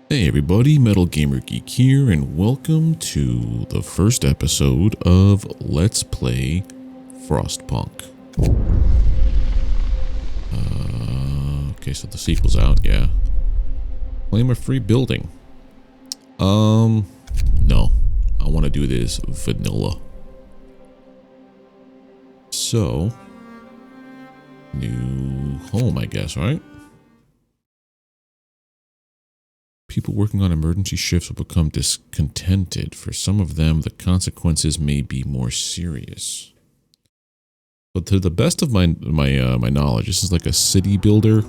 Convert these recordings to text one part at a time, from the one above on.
Hey everybody, Metal Gamer Geek here, and welcome to the first episode of Let's Play Frostpunk. Okay, so the sequel's out, yeah. Claim a free building. No. I want to do this vanilla. So, new home, I guess, right? People working on emergency shifts will become discontented. For some of them, the consequences may be more serious. But to the best of my knowledge, this is like a city builder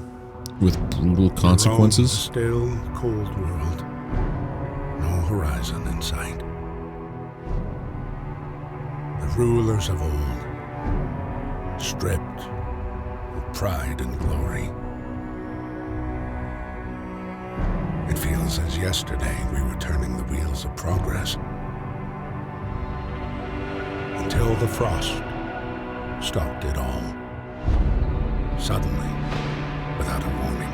with brutal consequences. Still cold world. No horizon in sight. The rulers of old, stripped of pride and glory. It feels as yesterday we were turning the wheels of progress. Until the frost stopped it all. Suddenly, without a warning.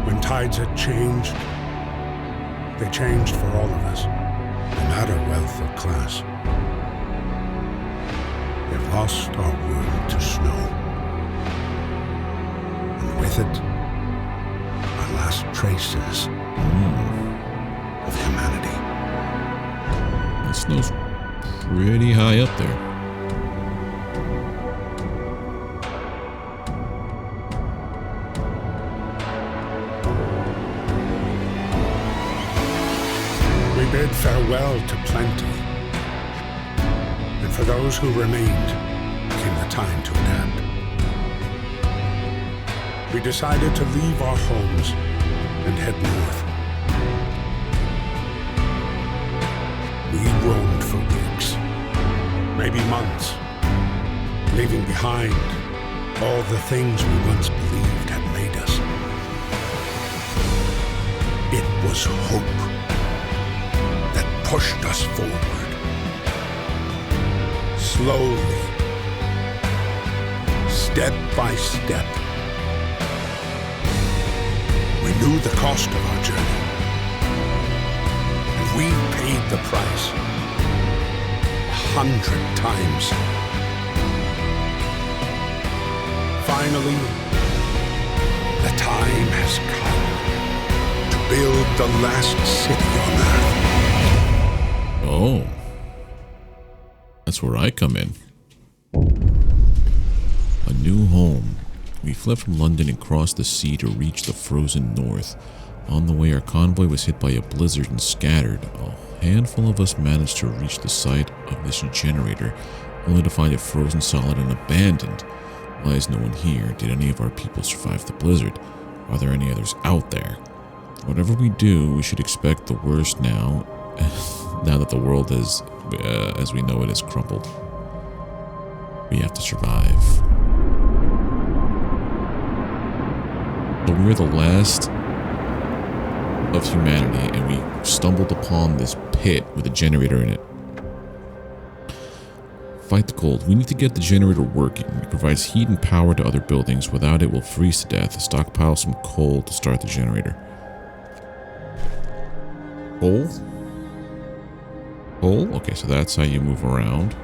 When tides had changed, they changed for all of us, no matter wealth or class. We've lost our world to snow. With it, our last traces of humanity. The snow's pretty high up there. We bid farewell to plenty, and for those who remained came the time to adapt. We decided to leave our homes and head north. We roamed for weeks, maybe months, leaving behind all the things we once believed had made us. It was hope that pushed us forward. Slowly, step by step. We knew the cost of our journey, and we paid the price 100 times. Finally, the time has come to build the last city on Earth. Oh. That's where I come in. A new home. We fled from London and crossed the sea to reach the frozen north. On the way, our convoy was hit by a blizzard and scattered. A handful of us managed to reach the site of this generator, only to find it frozen solid and abandoned. Why is no one here? Did any of our people survive the blizzard? Are there any others out there? Whatever we do, we should expect the worst now, now that the world is, as we know it, is crumpled. We have to survive. So we're the last of humanity, and we stumbled upon this pit with a generator in it. Fight the cold. We need to get the generator working. It provides heat and power to other buildings. Without it, we'll freeze to death. Stockpile some coal to start the generator. Coal? Coal? Okay, so that's how you move around.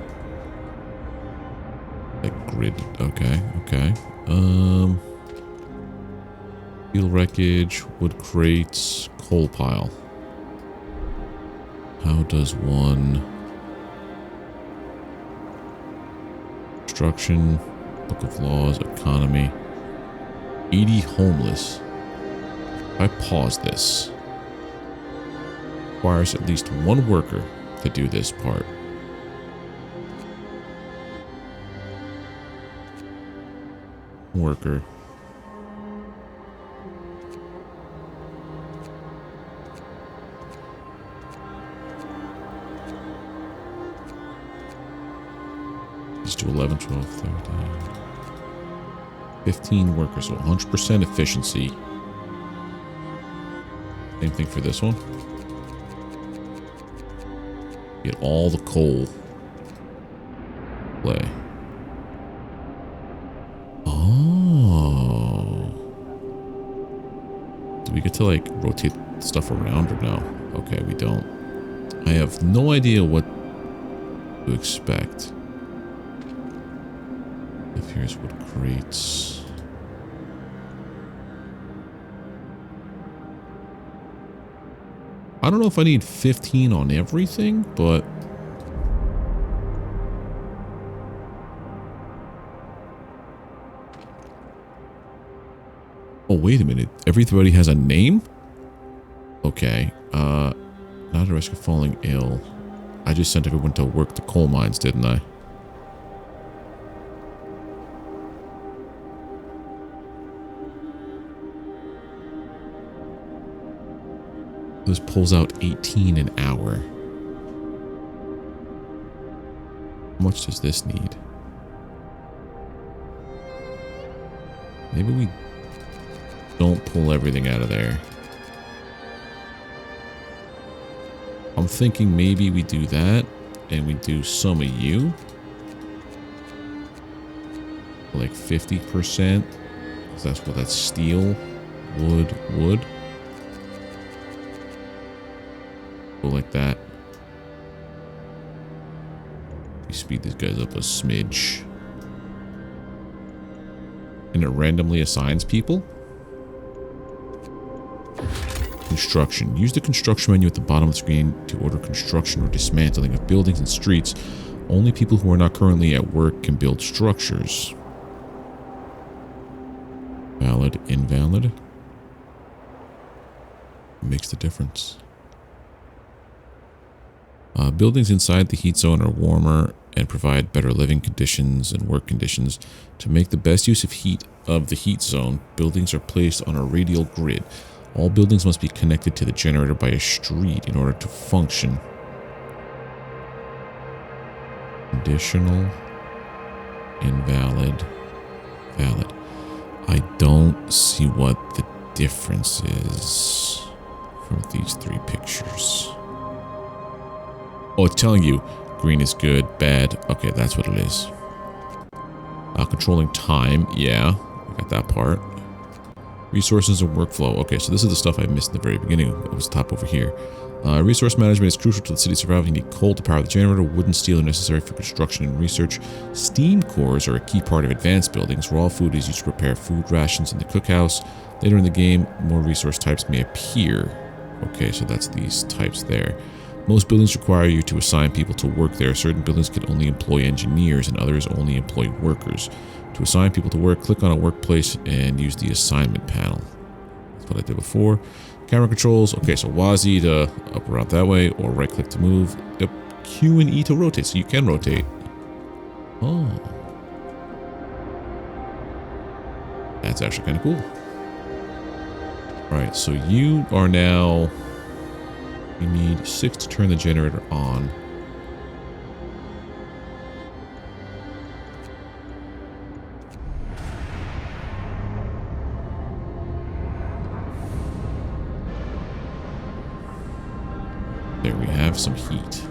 Like grid. Okay, okay. Steel wreckage, wood crates, coal pile. How does one... Construction, Book of Laws, Economy. 80 homeless. If I pause this, requires at least one worker to do this part. Worker. Let's do 11, 12, 13. 15 workers, so 100% efficiency. Same thing for this one. Get all the coal. Play. Oh. Do we get to, like, rotate stuff around or no? Okay, we don't. I have no idea what to expect. If here's what crates. I don't know if I need 15 on everything, but... Oh, wait a minute. Everybody has a name? Okay. Not at risk of falling ill. I just sent everyone to work the coal mines, didn't I? This pulls out 18 an hour. How much does this need? Maybe we don't pull everything out of there. I'm thinking maybe we do that and we do some of you. Like 50%. That's steel, wood. Go like that. We speed these guys up a smidge. And it randomly assigns people. Construction. Use the construction menu at the bottom of the screen to order construction or dismantling of buildings and streets. Only people who are not currently at work can build structures. Valid, invalid. Makes the difference. Buildings inside the heat zone are warmer and provide better living conditions and work conditions. To make the best use of the heat zone, buildings are placed on a radial grid. All buildings must be connected to the generator by a street in order to function. Conditional, invalid, valid. I don't see what the difference is from these three pictures. Oh, it's telling you green is good, bad. Okay, that's what it is. Controlling time. Yeah, I got that part. Resources and workflow. Okay, so this is the stuff I missed in the very beginning. It was top over here. Resource management is crucial to the city's survival. You need coal to power the generator. Wood and steel are necessary for construction and research. Steam cores are a key part of advanced buildings. Raw food is used to prepare food rations in the cookhouse. Later in the game, more resource types may appear. Okay, so that's these types there. Most buildings require you to assign people to work there. Certain buildings can only employ engineers and others only employ workers. To assign people to work, click on a workplace and use the assignment panel. That's what I did before. Camera controls. Okay, so WASD to up around that way, or right click to move. Yep. Q and E to rotate, so you can rotate. Oh. That's actually kind of cool. Alright, so you are now... You need 6 to turn the generator on. There we have some heat.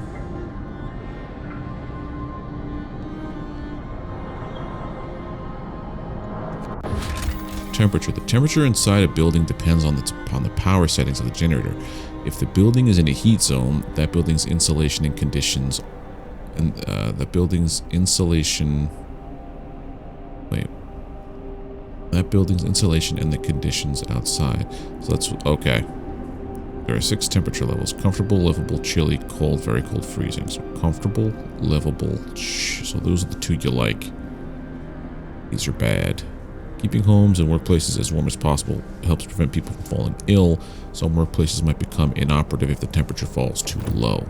Temperature. The temperature inside a building depends on the power settings of the generator. If the building is in a heat zone, that building's insulation and conditions, and the building's insulation. Wait. That building's insulation and the conditions outside. So that's okay. There are 6 temperature levels: comfortable, livable, chilly, cold, very cold, freezing. So comfortable, livable. So those are the 2 you like. These are bad. Keeping homes and workplaces as warm as possible helps prevent people from falling ill. Some workplaces might become inoperative if the temperature falls too low.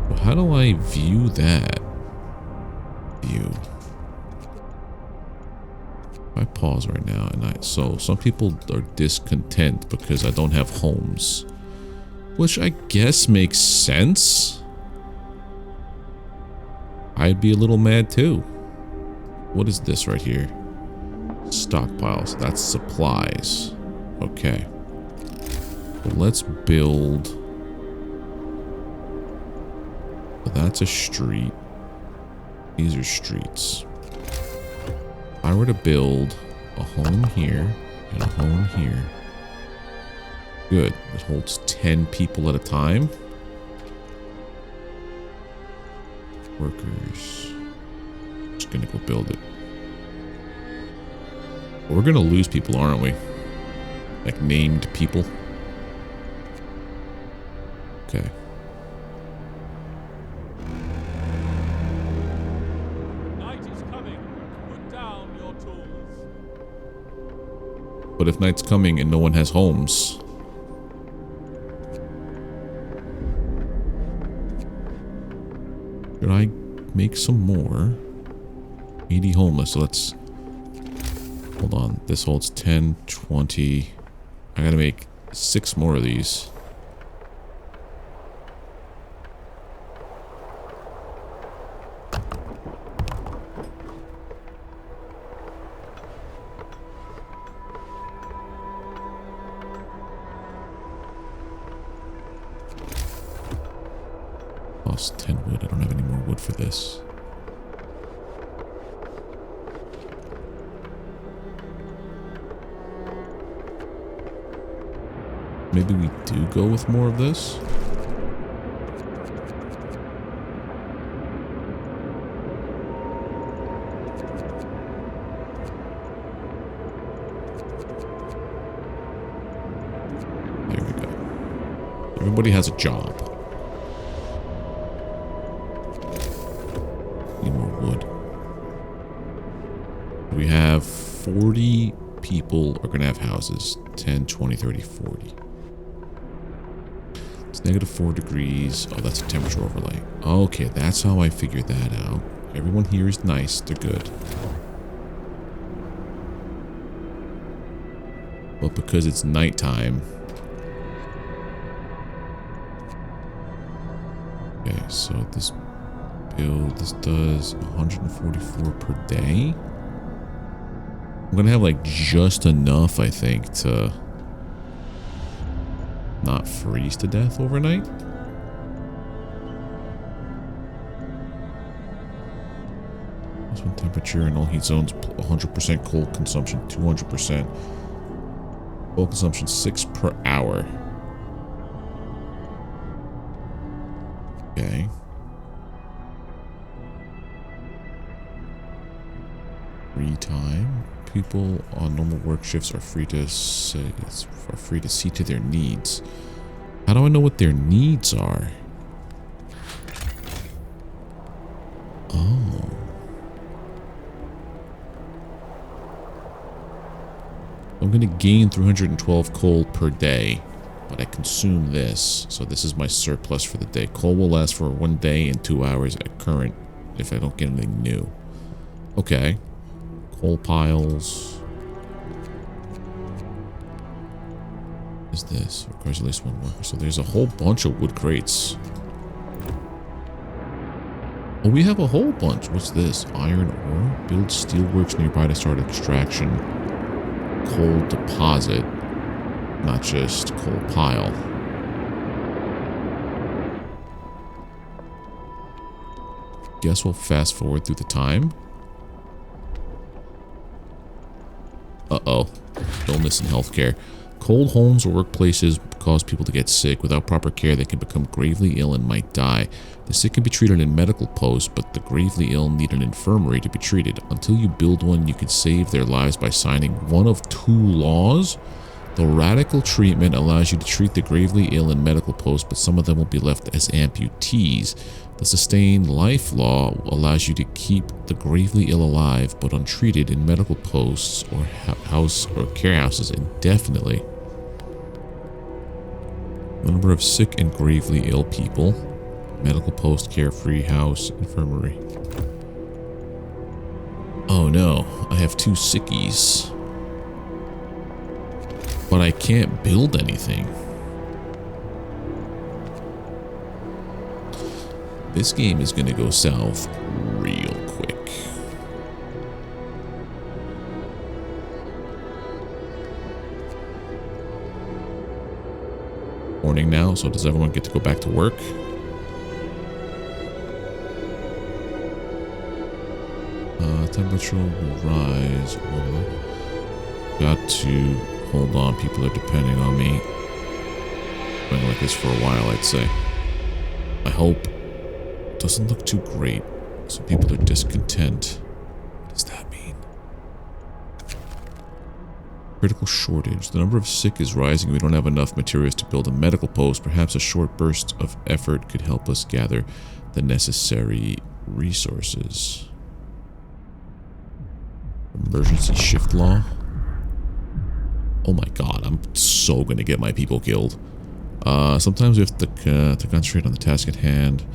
Well, how do I view that? View. I pause right now, and so some people are discontent because I don't have homes, which I guess makes sense. I'd be a little mad too. What is this right here? Stockpiles. That's supplies. Okay. Well, let's build. So that's a street. These are streets. If I were to build a home here and a home here Good. It holds 10 people at a time. Workers. Just gonna go build it. We're gonna lose people, aren't we? Like named people. Okay. Night is coming. Put down your tools. But if night's coming and no one has homes, should I make some more? 80 homeless. So let's hold on. This holds 10, 20. I gotta make 6 more of these. Lost 10 wood. I don't have any more wood for this. Maybe we do go with more of this. There we go. Everybody has a job. Need more wood. We have 40 people are going to have houses. 10, 20, 30, 40. It's -4 degrees. Oh, that's a temperature overlay. Okay, that's how I figured that out. Everyone here is nice. They're good. But because it's nighttime. Okay, so this build, this does 144 per day. I'm gonna have like just enough, I think, to not freeze to death overnight. This one temperature and all heat zones, 100% cold consumption, 200%. Cold consumption 6 per hour. Okay. Free time. People on normal work shifts are free to see to their needs. How do I know what their needs are? Oh. I'm gonna gain 312 coal per day, but I consume this, so this is my surplus for the day. Coal will last for 1 day and 2 hours at current if I don't get anything new. Okay. Coal piles. What is this? Requires at least 1 worker. So there's a whole bunch of wood crates. Oh, we have a whole bunch. What's this? Iron ore. Build steelworks nearby to start extraction. Coal deposit. Not just coal pile. Guess we'll fast forward through the time. Uh-oh. Illness and healthcare. Cold homes or workplaces cause people to get sick. Without proper care, they can become gravely ill and might die. The sick can be treated in medical posts, but the gravely ill need an infirmary to be treated. Until you build one, you can save their lives by signing one of 2 laws. The radical treatment allows you to treat the gravely ill in medical posts, but some of them will be left as amputees. The sustained life law allows you to keep the gravely ill alive but untreated in medical posts or house or care houses indefinitely. The number of sick and gravely ill people. Medical post, carefree house, infirmary. Oh no, I have 2 sickies. But I can't build anything. This game is gonna go south real quick. Morning now, so does everyone get to go back to work? Temperature will rise. Got to hold on, people are depending on me. Going like this for a while, I'd say. I hope it doesn't look too great. Some people are discontent. What does that mean? Critical shortage. The number of sick is rising. We don't have enough materials to build a medical post. Perhaps a short burst of effort could help us gather the necessary resources. Emergency shift law. Oh my god, I'm so gonna get my people killed. Sometimes we have to concentrate on the task at hand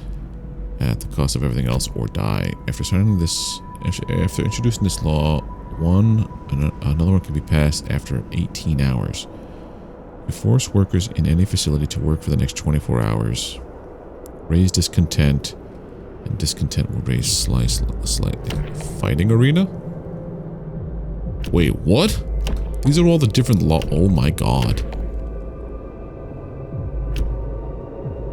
at the cost of everything else or die. After introducing this law, another one can be passed after 18 hours. We force workers in any facility to work for the next 24 hours. Raise discontent, and discontent will raise slightly. Fighting arena? Wait, what? These are all the different law. Oh my god.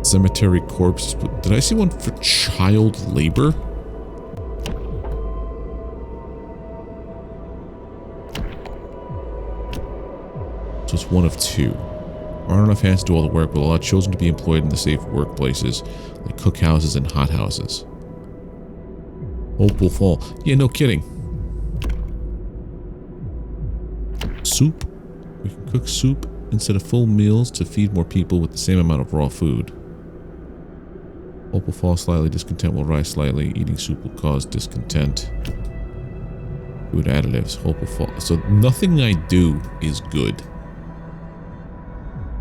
Cemetery corpses. Did I see one for child labor? So it's one of two. There aren't enough hands to do all the work. We'll allow children to be employed in the safe workplaces, like cookhouses and hothouses. Hope will fall. Yeah, no kidding. Soup. We can cook soup instead of full meals to feed more people with the same amount of raw food. Hope will fall slightly. Discontent will rise slightly. Eating soup will cause discontent. Food additives. Hope will fall. So nothing I do is good.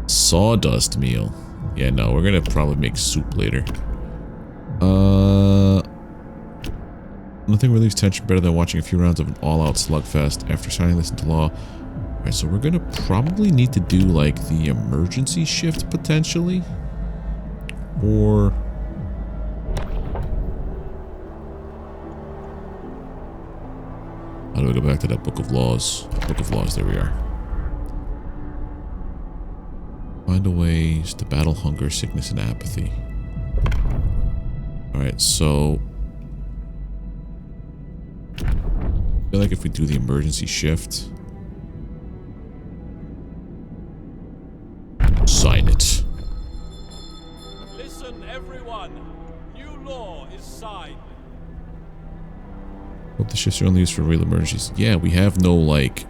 Sawdust meal. Yeah, no, we're gonna probably make soup later. Nothing relieves tension better than watching a few rounds of an all-out slugfest. After signing this into law. Alright, so we're gonna probably need to do like the emergency shift potentially. Or how do we go back to that book of laws? Book of laws, there we are. Find a ways to battle hunger, sickness, and apathy. Alright, so I feel like if we do the emergency shift, sign it. Listen, everyone. New law is signed. Hope the shifts are only used for real emergencies. Yeah, we have no, like...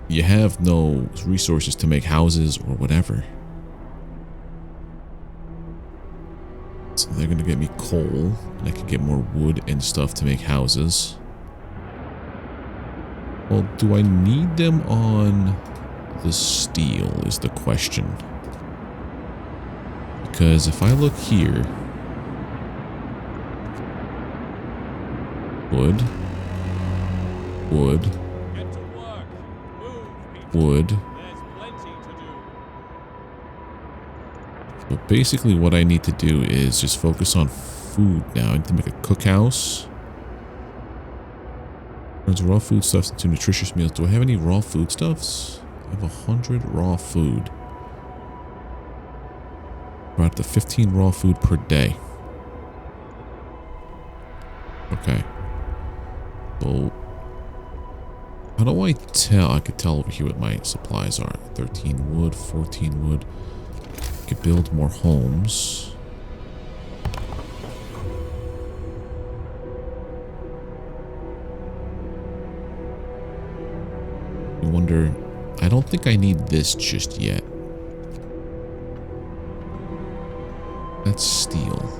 You have no resources to make houses or whatever. So they're gonna get me coal, and I can get more wood and stuff to make houses. Well, do I need them on the steel is the question. Because if I look here... Wood. Wood. Get to work. Move, people. Wood. There's plenty to do. So basically what I need to do is just focus on food now. I need to make a cookhouse. Turns raw foodstuffs into nutritious meals. Do I have any raw foodstuffs? I have 100 raw food. We're at the 15 raw food per day. Okay. So, how do I tell? I could tell over here what my supplies are. 13 wood, 14 wood. I could build more homes. I wonder... I don't think I need this just yet. That's steel.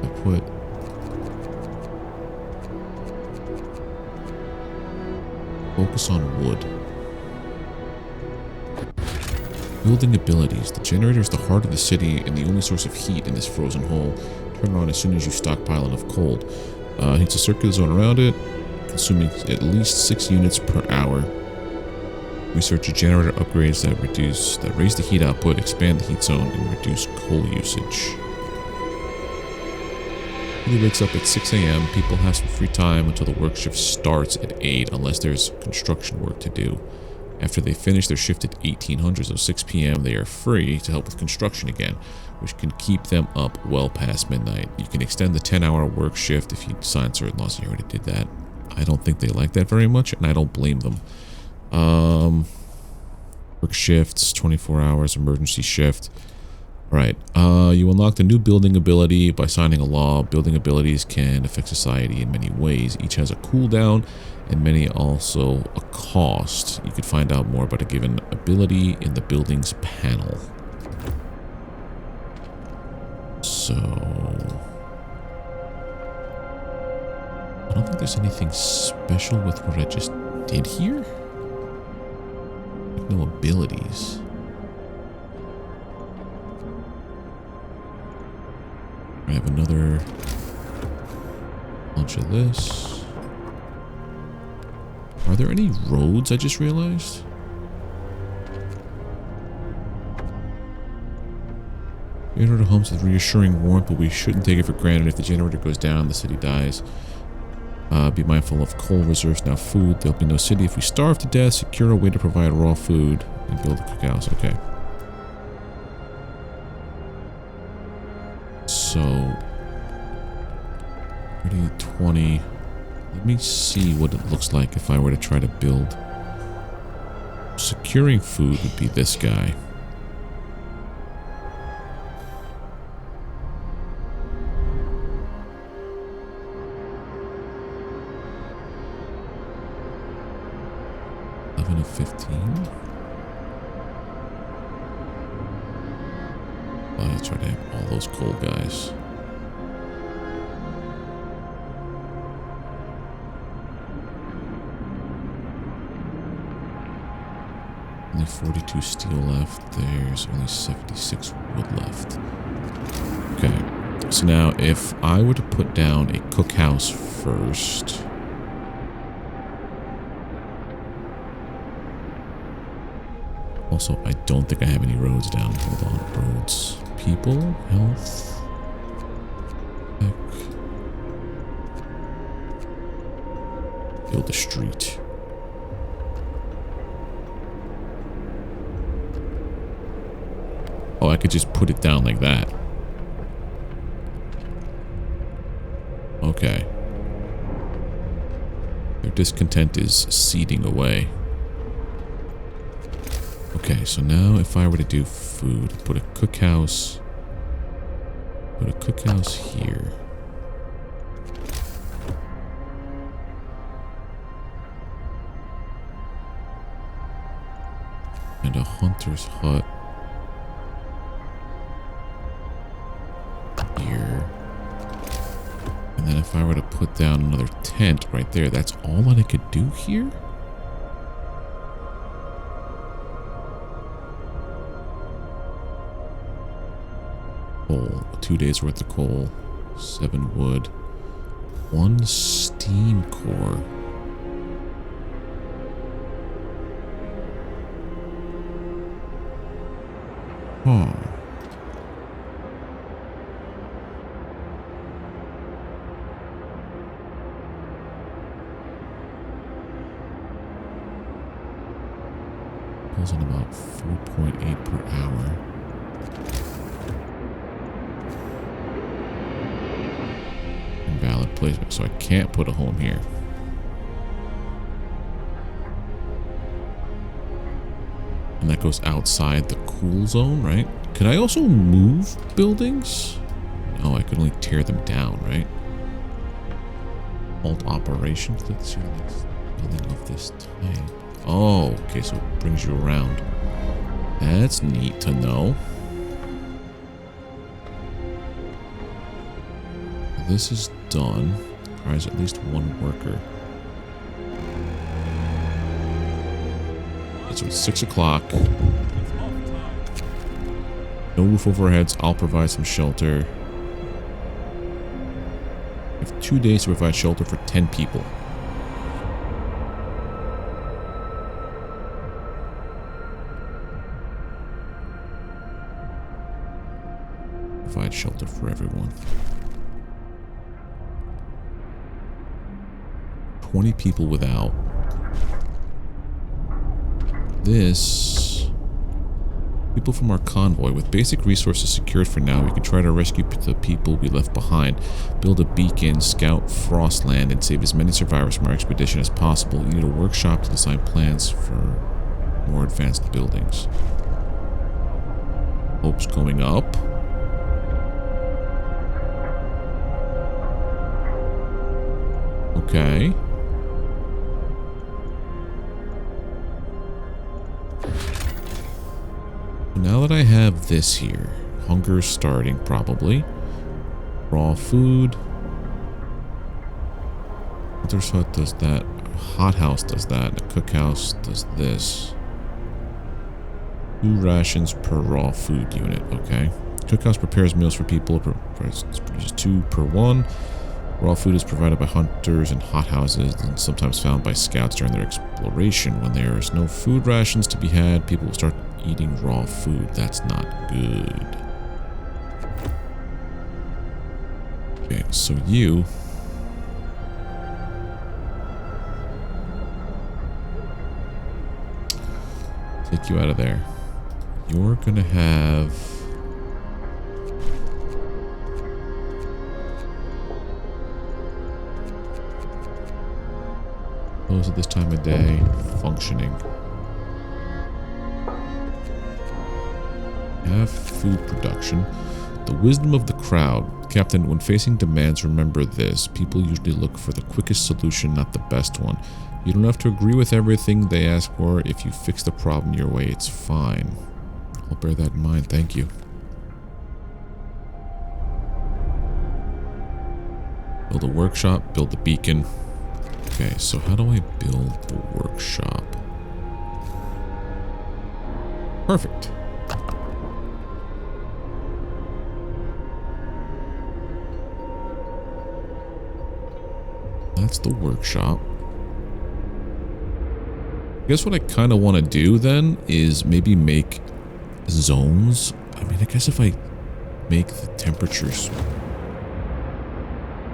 I put... Focus on wood. Building abilities. The generator is the heart of the city and the only source of heat in this frozen hole. Turn it on as soon as you stockpile enough coal. Heats a circular zone around it, consuming at least 6 units per hour. Research generator upgrades that raise the heat output, expand the heat zone, and reduce coal usage. He wakes up at 6 a.m. People have some free time until the work shift starts at 8 unless there's construction work to do. After they finish their shift at 1800, so 6 p.m., they are free to help with construction again, which can keep them up well past midnight. You can extend the 10-hour work shift if you sign certain laws. You already did that. I don't think they like that very much, and I don't blame them. Work shifts, 24 hours, emergency shift. Alright, you unlocked a new building ability by signing a law. Building abilities can affect society in many ways. Each has a cooldown, and many also a cost. You could find out more about a given ability in the buildings panel. So... I don't think there's anything special with what I just did here. Like no abilities. I have another bunch of this. Are there any roads I just realized? Generator hums with reassuring warmth, but we shouldn't take it for granted. If the generator goes down, the city dies. Be mindful of coal reserves, now food. There'll be no city if we starve to death. Secure a way to provide raw food and build a cookhouse. Okay. So 30, 20. Let me see what it looks like if I were to try to build. Securing food would be this guy. Of 15. Oh, that's right, I have all those coal guys. Only 42 steel left. There's only 76 wood left. Okay, so now if I were to put down a cookhouse first. Also, I don't think I have any roads down. Hold on. Roads. People. Health. Heck. Build a street. Oh, I could just put it down like that. Okay. Their discontent is seeding away. Okay, so now if I were to do food, put a cookhouse here. And a hunter's hut here. And then if I were to put down another tent right there, that's all that I could do here? Coal, 2 days worth of coal, 7 wood, 1 steam core. Huh. Pulls in about 4.8 per hour. Invalid placement, so I can't put a home here. And that goes outside the cool zone, right? Could I also move buildings? No, I could only tear them down, right? Alt operation. Click to the next building of this type. Oh, okay, so it brings you around. That's neat to know. This is done. Requires at least 1 worker. So it's 6 o'clock. No roof over our heads. I'll provide some shelter. We have 2 days to provide shelter for 10 people. Provide shelter for everyone. 20 people without. People from our convoy. With basic resources secured for now, we can try to rescue the people we left behind, build a beacon, scout Frostland, and save as many survivors from our expedition as possible. You need a workshop to design plans for more advanced buildings. Hope's going up. Okay. Now that I have this here, hunger's starting probably. Raw food. Hunter's hut does that. Hothouse does that. The cookhouse does this. 2 rations per raw food unit. Okay. Cookhouse prepares meals for people. Produces 2 per 1. Raw food is provided by hunters and hothouses and sometimes found by scouts during their exploration. When there is no food rations to be had, people will start eating raw food. That's not good. Okay, so you... take you out of there. You're gonna have... close at this time of day, functioning. Have food production. The wisdom of the crowd. Captain, when facing demands, remember this. People usually look for the quickest solution, not the best one. You don't have to agree with everything they ask for. If you fix the problem your way, it's fine. I'll bear that in mind. Thank you. Build a workshop, build the beacon. Okay, so how do I build the workshop? Perfect. That's the workshop. I guess what I kind of want to do then is maybe make zones. I mean, I guess if I make the temperatures...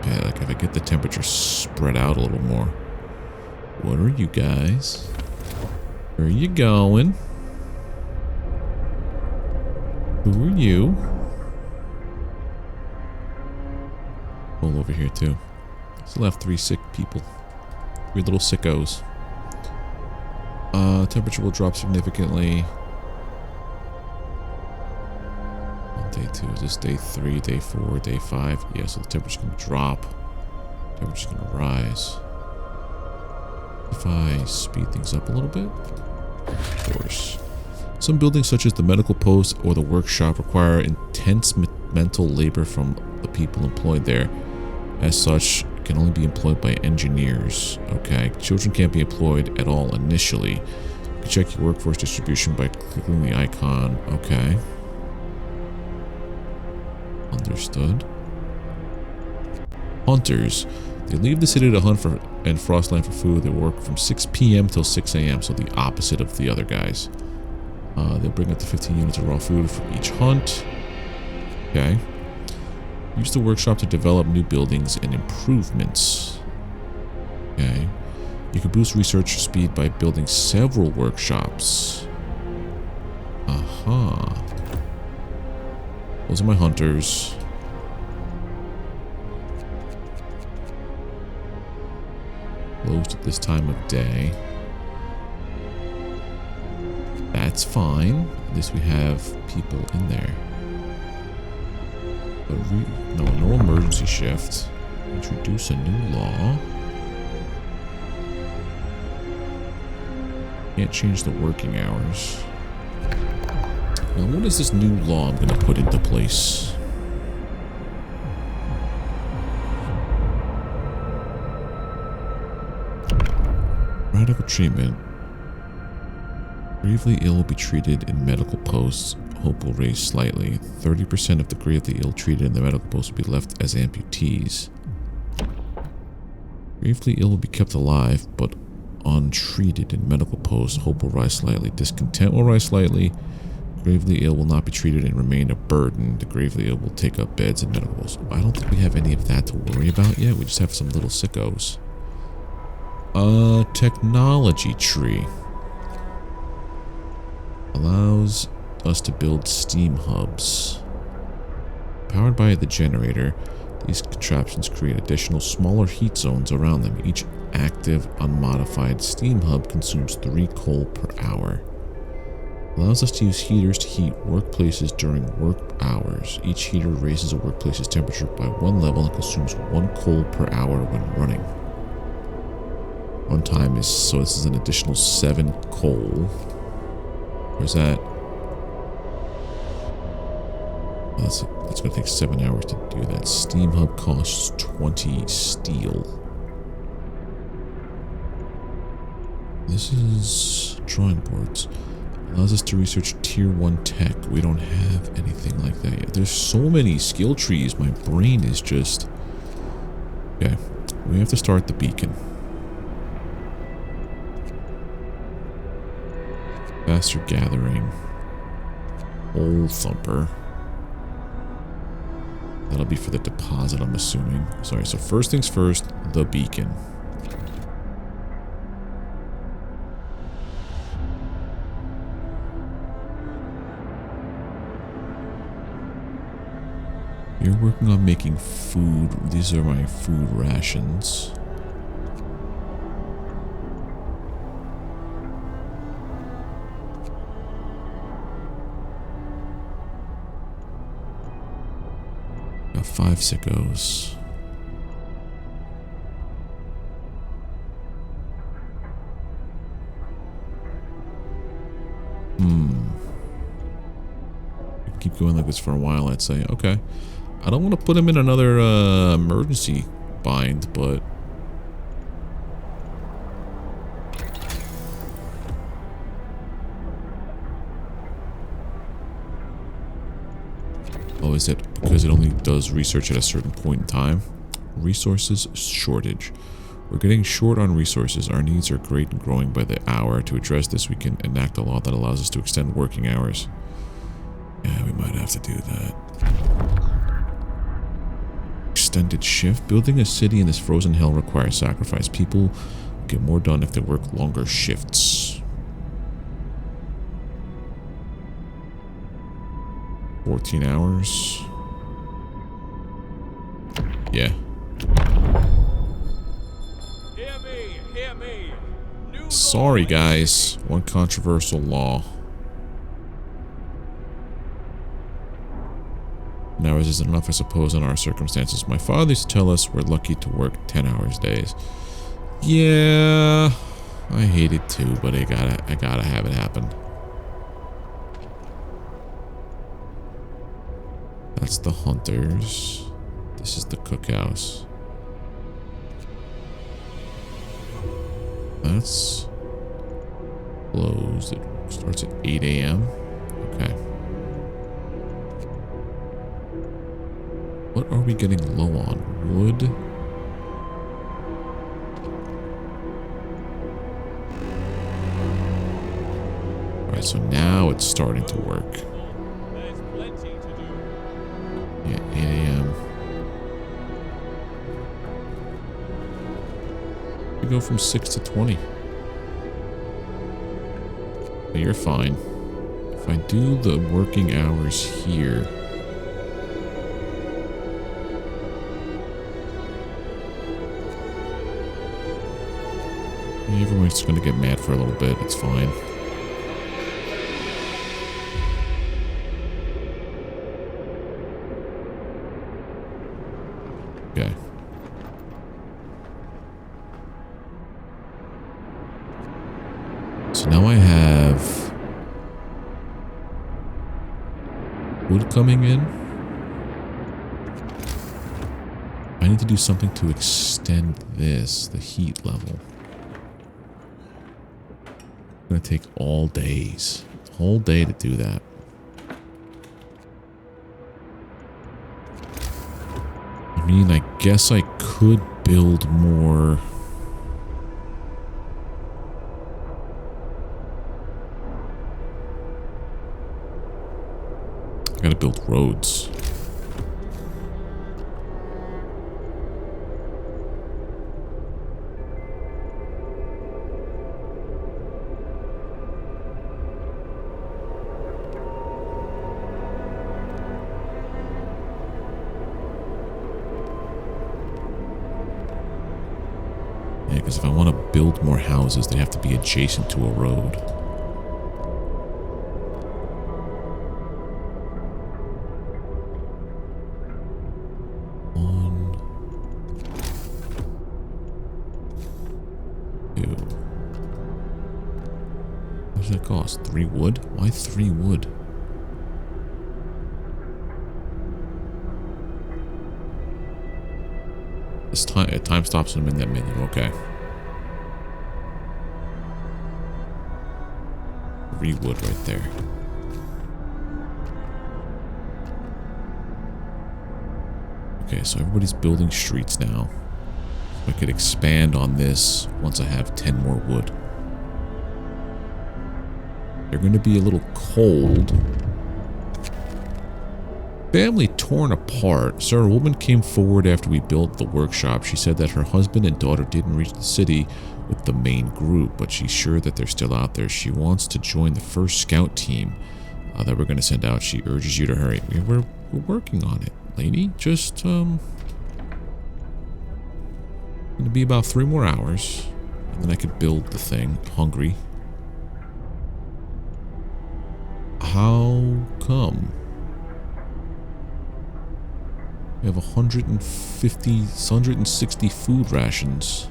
yeah, like if I get the temperature spread out a little more. What are you guys? Where are you going? Who are you? All over here too. Still have 3 sick people. 3 little sickos. Temperature will drop significantly. On day 2, is this day 3, day 4, day 5? Yeah, so the temperature's gonna drop. Temperature's gonna rise. If I speed things up a little bit, of course. Some buildings such as the medical post or the workshop require intense mental labor from the people employed there. As such, can only be employed by engineers. Okay, children can't be employed at all initially. You can check your workforce distribution by clicking the icon. Okay. Understood. Hunters. They leave the city to hunt for and Frostland for food. They work from 6 p.m. till 6 a.m., so the opposite of the other guys. They'll bring up to 15 units of raw food for each hunt. Okay. Use the workshop to develop new buildings and improvements. Okay. You can boost research speed by building several workshops. Aha. Those are my hunters. Closed at this time of day. That's fine. At least we have people in there. But no emergency shift. Introduce a new law. Can't change the working hours. Now, what is this new law I'm going to put into place? Radical treatment. Gravely ill will be treated in medical posts. Hope will raise slightly. 30% of the gravely ill treated in the medical post will be left as amputees. Gravely ill will be kept alive, but untreated in medical posts. Hope will rise slightly. Discontent will rise slightly. Gravely ill will not be treated and remain a burden. The gravely ill will take up beds in medical posts. I don't think we have any of that to worry about yet. We just have some little sickos. Technology tree. Allows us to build steam hubs. Powered by the generator, these contraptions create additional smaller heat zones around them. Each active, unmodified steam hub consumes 3 coal per hour. Allows us to use heaters to heat workplaces during work hours. Each heater raises a workplace's temperature by 1 level and consumes 1 coal per hour when running. Runtime is, so this is an additional 7 coal. Where's that? That's going to take 7 hours to do that. Steam hub costs 20 steel. This is drawing boards. Allows us to research tier 1 tech. We don't have anything like that yet. There's so many skill trees. My brain is just... Okay. We have to start the beacon. Faster gathering. Hole thumper. That'll be for the deposit, I'm assuming. Sorry, so first things first, the beacon. You're working on making food. These are my food rations. Got 5 sickos. Keep going like this for a while, I'd say. Okay. I don't want to put him in another emergency bind, but... Oh, is it because it only does research at a certain point in time? Resources shortage. We're getting short on resources. Our needs are great and growing by the hour. To address this, we can enact a law that allows us to extend working hours. Yeah, we might have to do that. Extended shift. Building a city in this frozen hell requires sacrifice. People get more done if they work longer shifts. 14 hours. Yeah. Hear me, hear me. New Sorry, law. guys. One controversial law. Hours isn't enough, I suppose, in our circumstances. My father used to tell us we're lucky to work 10 hours days. Yeah, I hate it too, but I gotta have it happen. That's the hunters. This is the cookhouse. That's closed. It starts at 8 a.m. Okay. What are we getting low on? Wood? Alright, so now it's starting to work. There's plenty to do. Yeah, 8 a.m. We go from 6 to 20. But you're fine. If I do the working hours here... Everyone's going to get mad for a little bit. It's fine. Okay. So now I have wood coming in. I need to do something to extend this, the heat level. Gonna take all days. Whole day to do that. I mean, I guess I could build more. I gotta build roads. Yeah, because if I want to build more houses, they have to be adjacent to a road. One, two. What does that cost? 3 wood? Why 3 wood? This time stops when I'm in that menu. Okay. 3 wood right there. Okay, so everybody's building streets now. I could expand on this once I have 10 more wood. They're going to be a little cold. Family torn apart. Sir, a woman came forward after we built the workshop. She said that her husband and daughter didn't reach the city with the main group, but she's sure that they're still out there. She wants to join the first scout team that we're going to send out. She urges you to hurry. We're working on it, lady. Just, going to be about 3 more hours, and then I could build the thing. Hungry. How come? We have 160 food rations.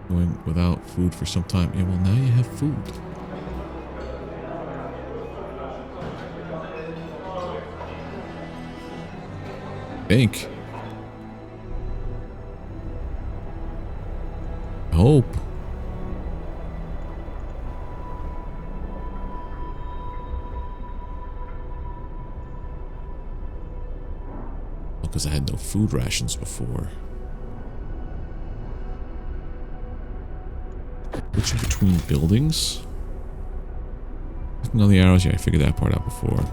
Going without food for some time. Yeah, well, now you have food. Think. Hope. Because I had no food rations before. Switching between buildings. Looking on the arrows, yeah, I figured that part out before.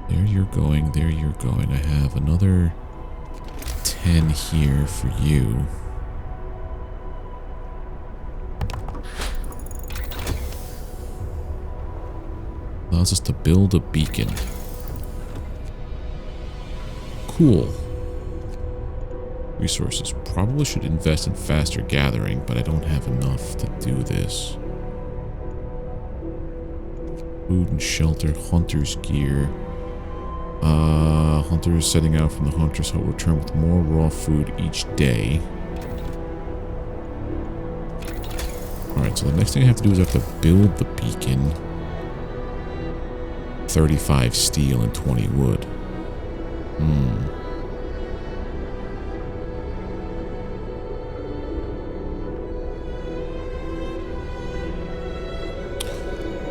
There you're going, there you're going. I have another 10 here for you. Allows us to build a beacon. Cool. Resources. Probably should invest in faster gathering, but I don't have enough to do this. Food and shelter, hunter's gear. Hunters setting out from the hunter's hut return with more raw food each day. Alright, so the next thing I have to do is I have to build the beacon. 35 steel and 20 wood.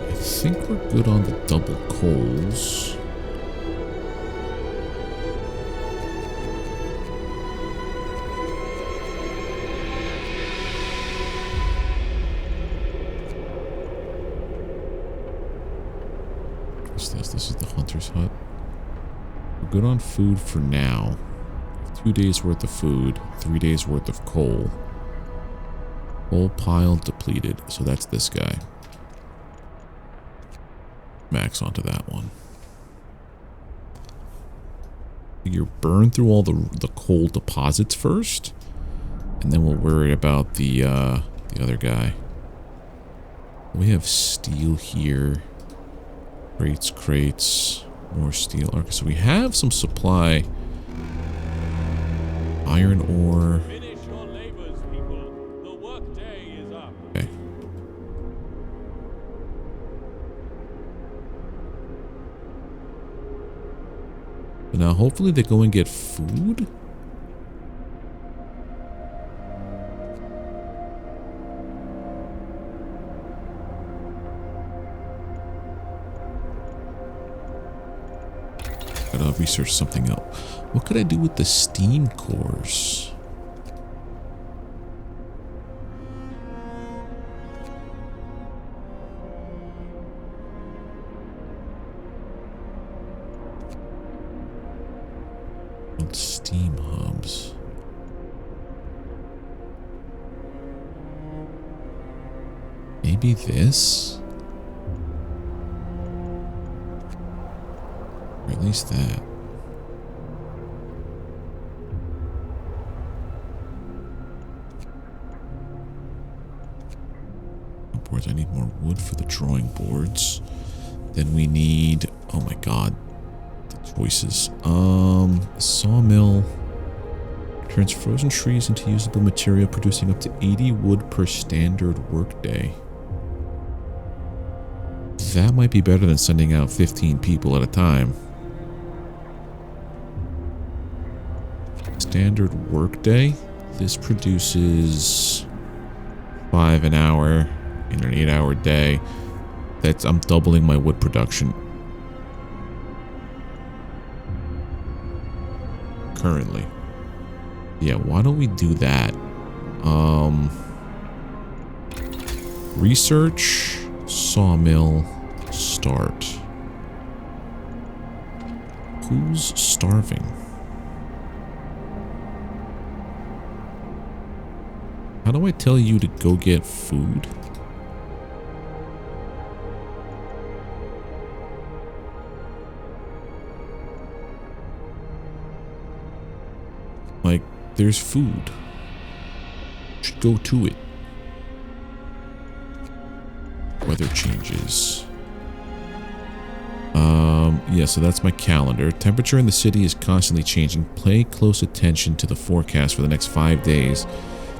I think we're good on the double coals. This is the hunter's hut. We're good on food for now. 2 days worth of food, 3 days worth of coal. Coal pile depleted. So that's this guy. Max onto that one. You burn through all the coal deposits first, and then we'll worry about the other guy. We have steel here. Crates, more steel. Okay, so we have some supply. Iron ore. Finish your labors, people. The work day is up. Okay. But now hopefully they go and get food. Gotta research something else. What could I do with the steam cores? Steam hubs. Maybe this? Or at least that. Boards. I need more wood for the drawing boards. Then we need... Oh my god. The choices. Sawmill turns frozen trees into usable material, producing up to 80 wood per standard workday. That might be better than sending out 15 people at a time. Standard workday. This produces 5 an hour in an 8-hour day. I'm doubling my wood production currently. Yeah, why don't we do that? Research, sawmill, start. Who's starving? How do I tell you to go get food? Like, there's food. Should go to it. Weather changes. Yeah, so that's my calendar. Temperature in the city is constantly changing. Pay close attention to the forecast for the next 5 days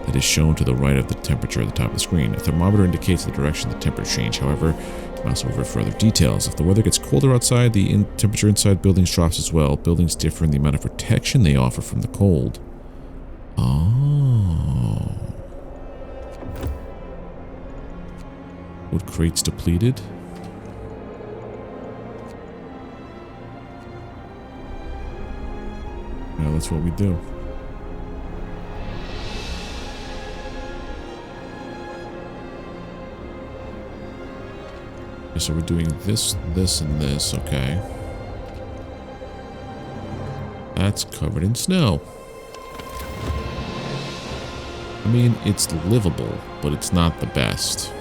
that is shown to the right of the temperature at the top of the screen. A thermometer indicates the direction of the temperature change. However, mouse over further details. If the weather gets colder outside, the temperature inside buildings drops as well. Buildings differ in the amount of protection they offer from the cold. Oh. Wood crates depleted. Yeah, that's what we do. Okay, so we're doing this, this, and this. Okay. That's covered in snow. I mean, it's livable, but it's not the best.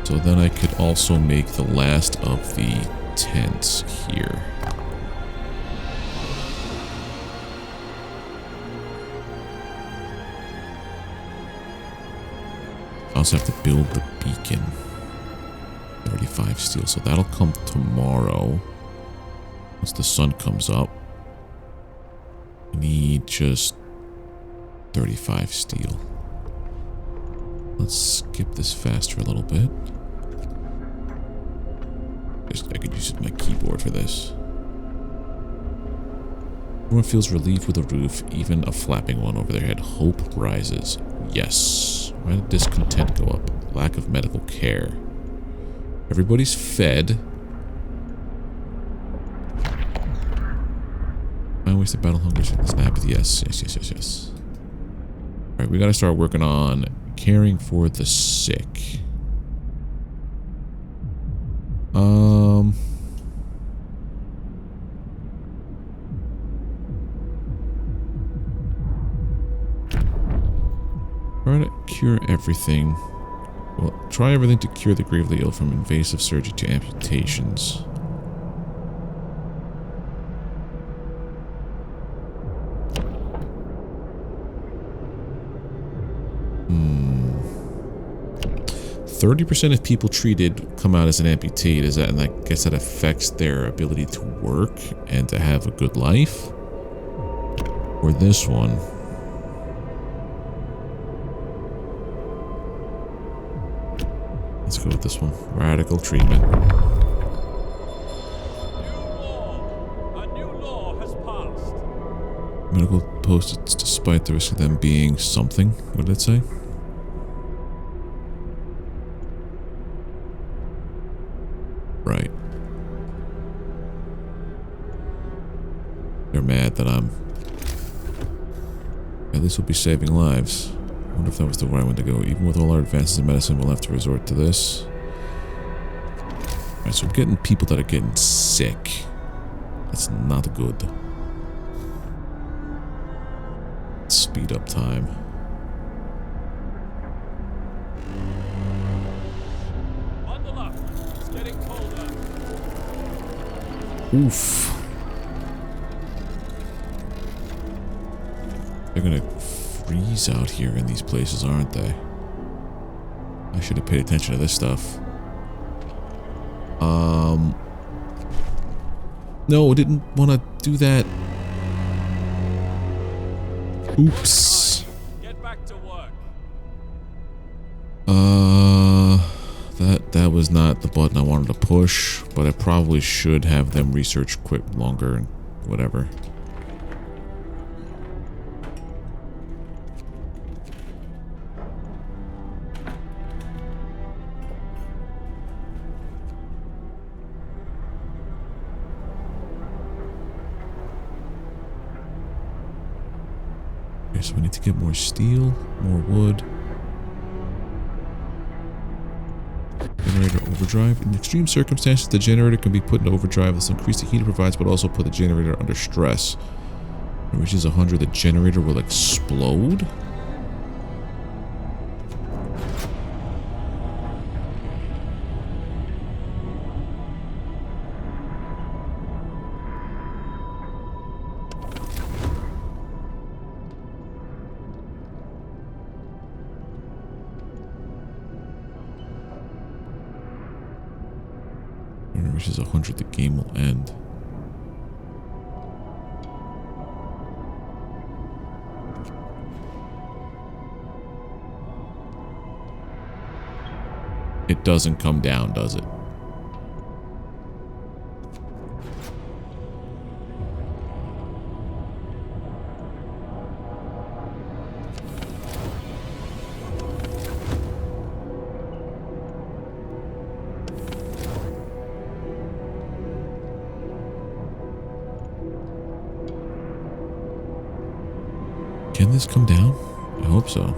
So then I could also make the last of the tents here. I also have to build the beacon. 35 steel, so that'll come tomorrow. Once the sun comes up. I need just 35 steel. Let's skip this fast for a little bit. I could use my keyboard for this. Everyone feels relief with a roof, even a flapping one over their head. Hope rises. Yes. Why did discontent go up? Lack of medical care. Everybody's fed. I wish the battle hunger is apathy. Yes, yes, yes, yes, yes. Alright, we gotta start working on caring for the sick. Try to cure everything. Well, try everything to cure the gravely ill, from invasive surgery to amputations. Hmm. 30% of people treated come out as an amputee. Is that, and I guess that affects their ability to work and to have a good life? Or this one? Let's go with this one. Radical treatment. A new law has passed. Medical posts despite the risk of them being something. What did it say? Right. They're mad that I'm... At least we'll be saving lives. I wonder if that was the right one to go. Even with all our advances in medicine, we'll have to resort to this. Alright, so we're getting people that are getting sick. That's not good. Speed up time. getting colder. Oof. They're gonna freeze out here in these places, aren't they? I should have paid attention to this stuff. No, didn't want to do that. Oops. Get back to work. That was not the button I wanted to push, but I probably should have them research quick longer and whatever. Okay, so we need to get more steel, more wood. Generator overdrive. In extreme circumstances, the generator can be put into overdrive. This will increase the heat it provides, but also put the generator under stress. When it reaches 100, the generator will explode? When it reaches 100, the game will end. It doesn't come down, does it? Can this come down? I hope so.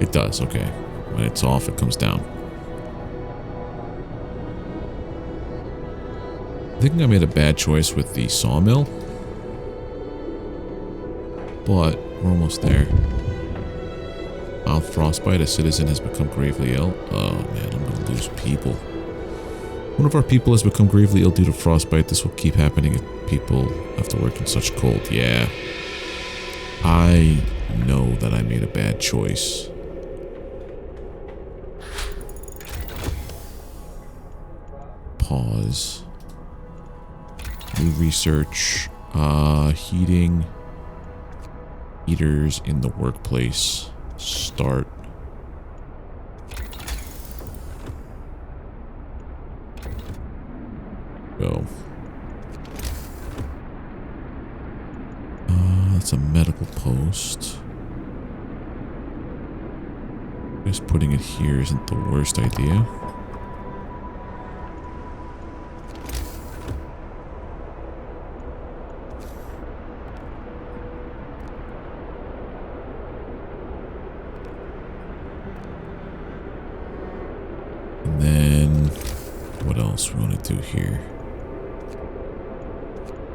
It does, okay. When it's off, it comes down. I think I made a bad choice with the sawmill. But we're almost there. Mouth frostbite, a citizen has become gravely ill. Oh man, I'm gonna lose people. One of our people has become gravely ill due to frostbite. This will keep happening if people have to work in such cold. Yeah. I know that I made a bad choice. Pause. New research. Heating. Heaters in the workplace. Start. Go. That's a medical post. Just putting it here isn't the worst idea. And then, what else we want to do here?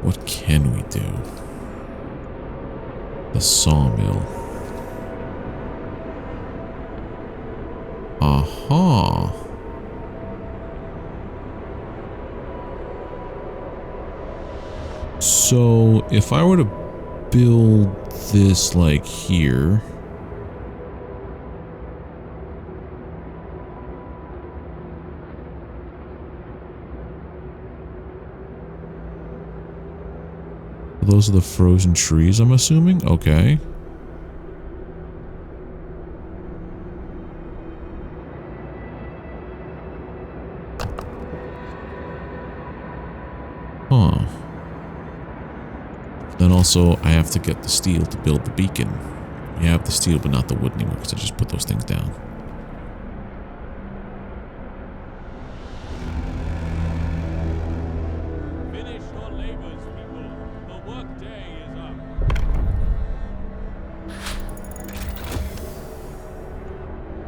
What can we do? The sawmill. Aha. So, if I were to build this like here, those are the frozen trees, I'm assuming? Okay. Huh. Then also, I have to get the steel to build the beacon. We have the steel, but not the wood anymore, because I just put those things down.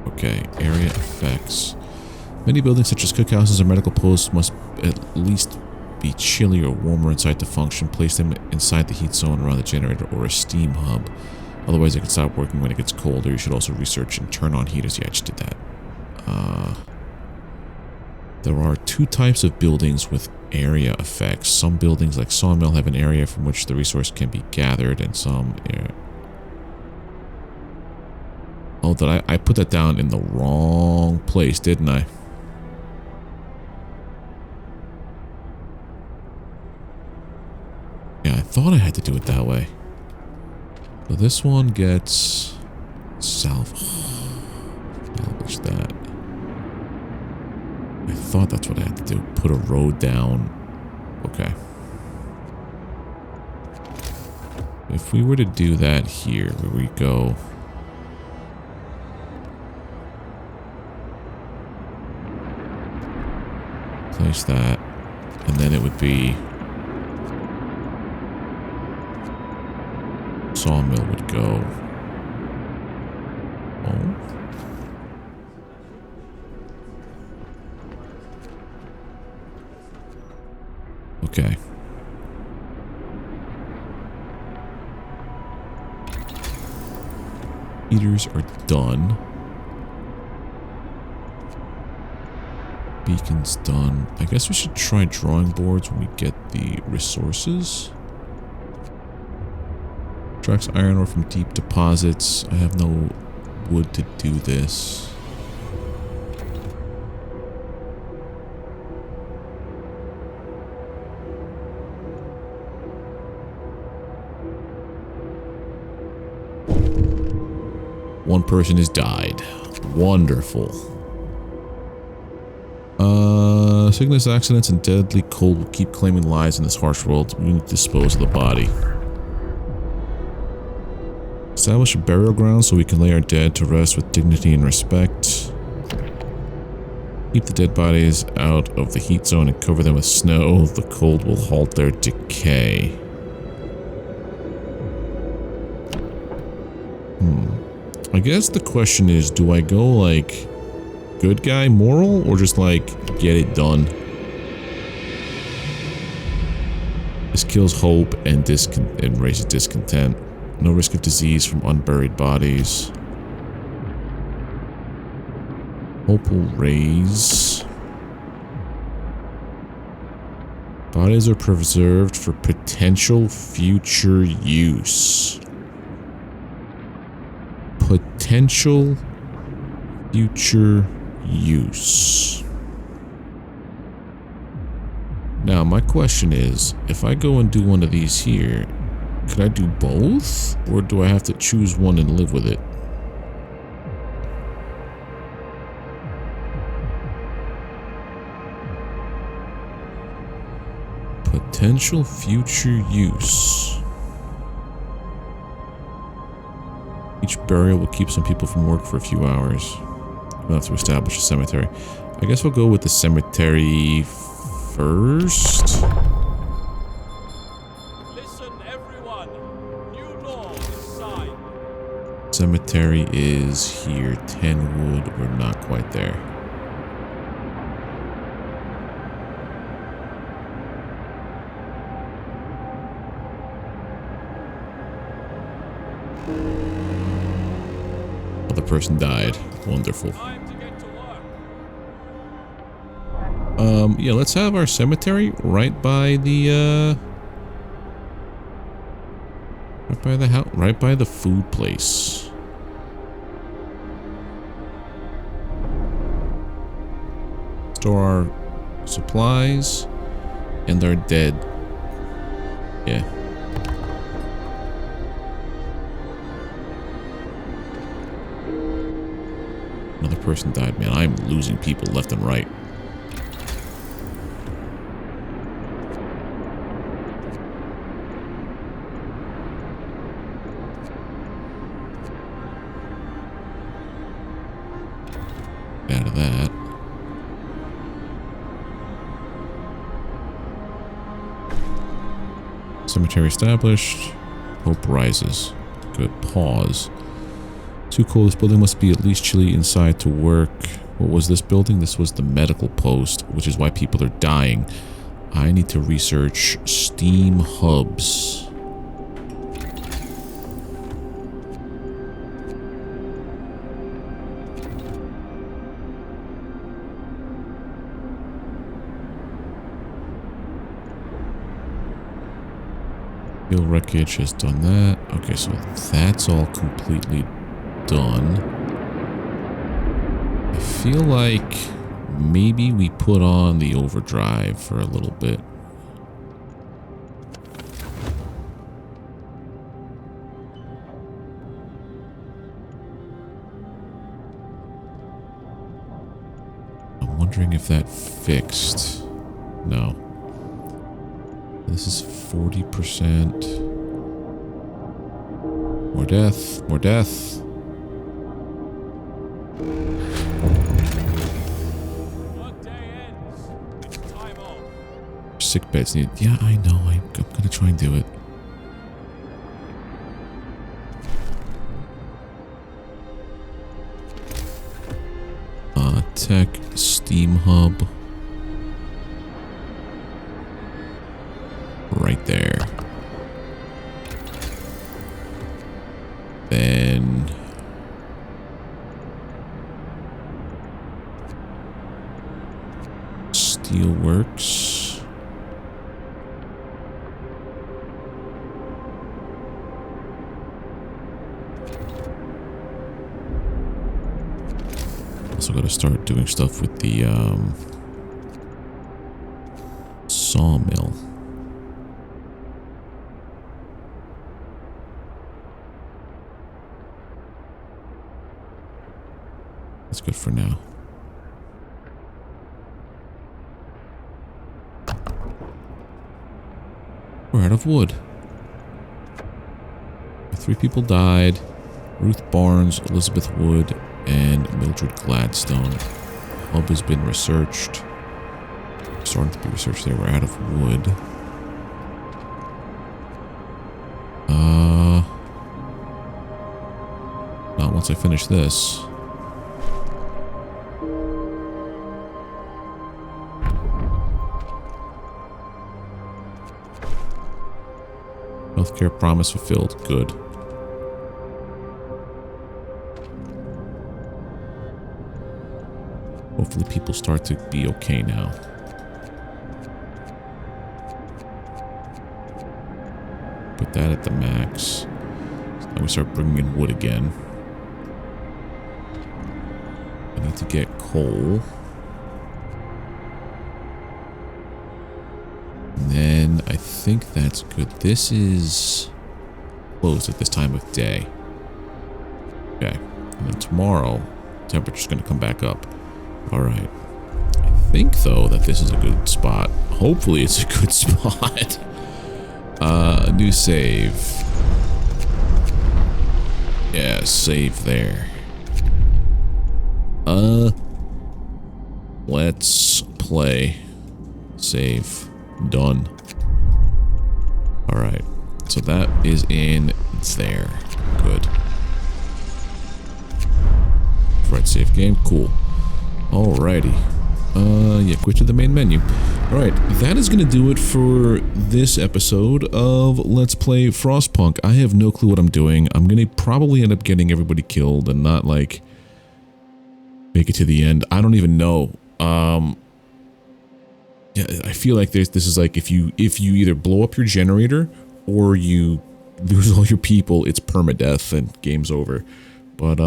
Okay, area effects. Many buildings such as cookhouses or medical posts must at least be chilly or warmer inside to function, place them inside the heat zone around the generator or a steam hub. Otherwise, they can stop working when it gets colder. You should also research and turn on heaters. Yeah, I just did that. There are 2 types of buildings with area effects. Some buildings, like Sawmill, have an area from which the resource can be gathered, and some... Oh, did I put that down in the wrong place, didn't I? Yeah, I thought I had to do it that way. So this one gets... salvage that. I thought that's what I had to do. Put a road down. Okay. If we were to do that here, where we go... Place that. And then it would be... Sawmill would go... Oh. Okay. Heaters are done. Beacon's done. I guess we should try drawing boards when we get the resources. Extracts iron ore from deep deposits. I have no wood to do this. One person has died. Wonderful. Sickness, accidents, and deadly cold will keep claiming lives in this harsh world. We need to dispose of the body. Establish a burial ground so we can lay our dead to rest with dignity and respect. Keep the dead bodies out of the heat zone and cover them with snow. The cold will halt their decay. I guess the question is, do I go like good guy moral or just like get it done? This kills hope and raises discontent. No risk of disease from unburied bodies. Hope will raise. Bodies are preserved for potential future use. Potential future use. Now, my question is, if I go and do one of these here, could I do both? Or do I have to choose one and live with it? Potential future use. Each burial will keep some people from work for a few hours. We'll have to establish a cemetery. I guess we'll go with the cemetery first. Listen, everyone. New law is signed. Cemetery is here. 10 wood. We're not quite there. The person died. Wonderful. Time to get to work. Yeah, let's have our cemetery right by the right by the food place. Store our supplies and our dead. Yeah. Another person died, man. I'm losing people left and right. Out of that. Cemetery established. Hope rises. Good. Pause. Too cold. This building must be at least chilly inside to work. What was this building? This was the medical post, which is why people are dying. I need to research steam hubs. Steel wreckage has done that. Okay, so that's all completely done. I feel like maybe we put on the overdrive for a little bit. I'm wondering if that fixed. No. This is 40%. More death. More death. Workday ends. It's time off. Sick beds needed. Yeah, I know. I'm gonna try and do it. Tech steam hub. Right there. Then Steelworks. Also got to start doing stuff with the sawmill. That's good for now. We're out of wood. 3 people died. Ruth Barnes, Elizabeth Wood, and Mildred Gladstone. Hub has been researched. Starting to be researched there. We're out of wood. Not once I finish this. Healthcare promise fulfilled. Good. Hopefully people start to be okay now. Put that at the max. So now we start bringing in wood again. I need to get coal. And then I think that's good. This is closed at this time of day. Okay. And then tomorrow, temperature's going to come back up. Alright. I think, though, that this is a good spot. Hopefully it's a good spot. New save. Yeah, save there. Let's play. Save. Done. Alright. So that is in there. Good. Right, save game. Cool. Alrighty. Yeah, quit to the main menu. Alright, that is going to do it for this episode of Let's Play Frostpunk. I have no clue what I'm doing. I'm going to probably end up getting everybody killed and not, like, make it to the end. I don't even know. Yeah, I feel like this is like if you either blow up your generator or you lose all your people, it's permadeath and game's over. But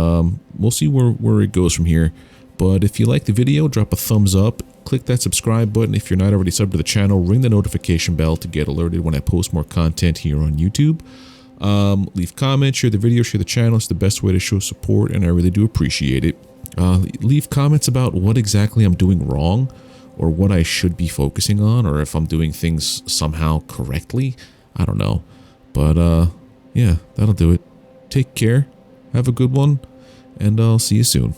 we'll see where it goes from here. But if you like the video, drop a thumbs up, click that subscribe button if you're not already subbed to the channel, ring the notification bell to get alerted when I post more content here on YouTube. Leave comments, share the video, share the channel. It's the best way to show support, and I really do appreciate it. Leave comments about what exactly I'm doing wrong, or what I should be focusing on, or if I'm doing things somehow correctly. I don't know. But, yeah, that'll do it. Take care, have a good one, and I'll see you soon.